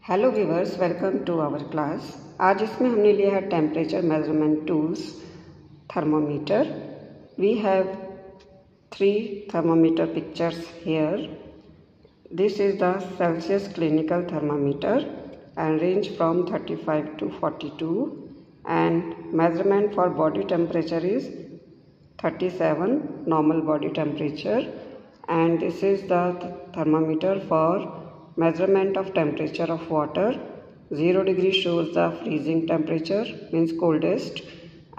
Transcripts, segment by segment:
Hello viewers, welcome to our class. आज इसमें हमने लिया है temperature measurement tools thermometer. We have 3 thermometer pictures here. This is the Celsius clinical thermometer and range from 35 to 42, and measurement for body temperature is 37 normal body temperature, and this is the thermometer for measurement of temperature of water. 0 degree shows the freezing temperature, means coldest,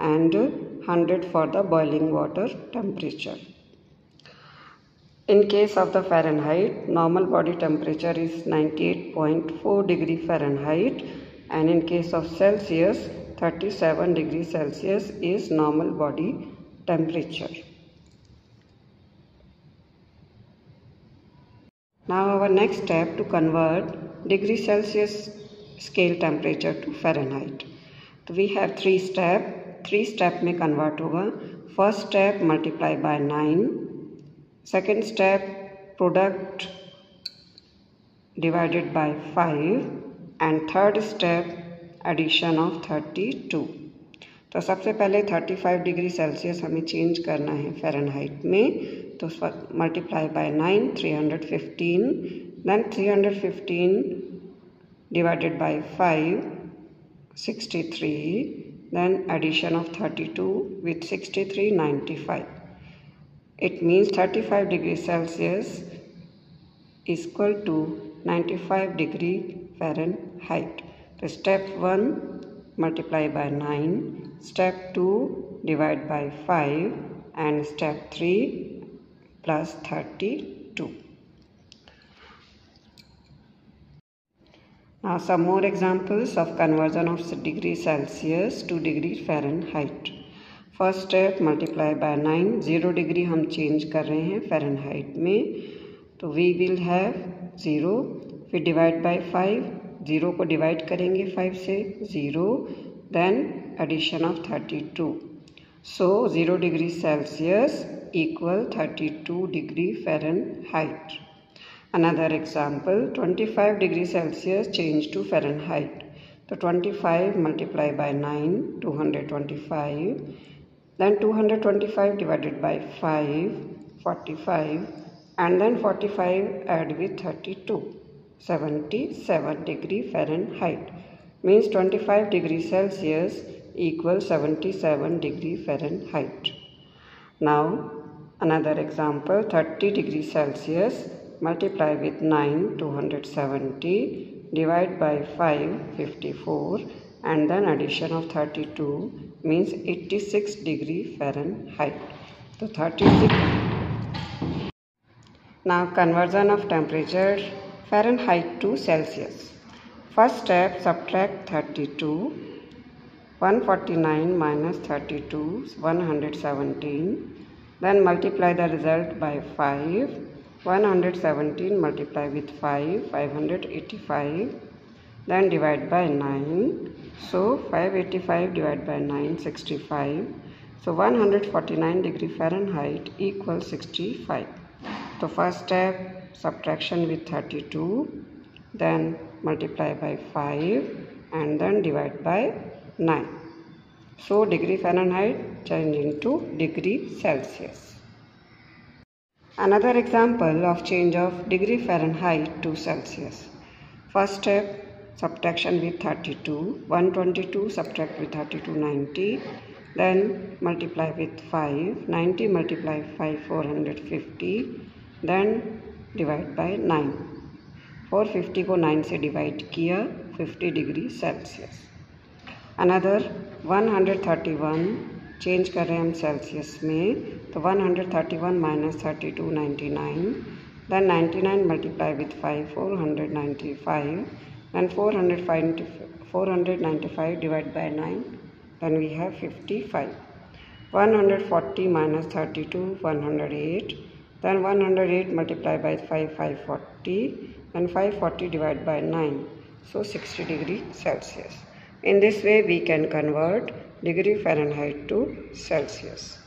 and 100 for the boiling water temperature. In case of the Fahrenheit, normal body temperature is 98.4 degree Fahrenheit, and in case of Celsius, 37 degree Celsius is normal body temperature. Now our next step to convert degree Celsius scale temperature to Fahrenheit. तो we have 3 step में convert होगा. First step multiply by 9, second step product divided by 5, and third step addition of 32. तो सबसे पहले 35 degree Celsius हमें change करना है Fahrenheit में. तो multiply by 9, 315, then 315 divided by 5, 63, then addition of 32 with 63, 95. It means 35 degree Celsius equal to 95 degree Fahrenheit. तो step 1 multiply by 9, step 2 divide by 5, and step 3 plus 32. Now some more examples of conversion of degree Celsius to degree Fahrenheit. First step multiply by 9, 0 degree हम change कर रहे हैं Fahrenheit में, तो we will have 0. फिर divide by 5, 0 को divide करेंगे 5 से, 0, then addition of 32. So 0 degree Celsius equal 32 degree Fahrenheit. Another example 25 degree Celsius change to Fahrenheit. तो 25 multiply by 9, 225, then 225 divided by 5, 45, and then 45 add with 32, 77 degree Fahrenheit, means 25 degree Celsius equals 77 degree Fahrenheit. Now another example, 30 degree Celsius multiply with 9, 270, divide by 5, 54, and then addition of 32 means 86 degree Fahrenheit. So 36. Now conversion of temperature Fahrenheit to Celsius. First step subtract 32, 149 minus 32 is 117, then multiply the result by 5, 117 multiply with 5, 585, then divide by 9, so 585 divided by 9, 65, so 149 degree Fahrenheit equals 65. So first step subtraction with 32, then multiply by 5, and then divide by 9. So degree Fahrenheit change into degree Celsius. Another example of change of degree Fahrenheit to Celsius. First step subtraction with 32, 122 subtract with 32, 90, then multiply with 5, 90 multiply 5, 450, then divide by 9, 450 को 9 से divide किया, 50 degree Celsius. Another 131 change कर रहे हैं हम Celsius में, तो 131 minus 32, 99, then 99 multiply with 5, 495, then 495 divide by 9, then we have 55. 140 minus 32, 108, then 108 multiply by 5, 540, and 540 divided by 9, so 60 degree Celsius. In this way we can convert degree Fahrenheit to Celsius.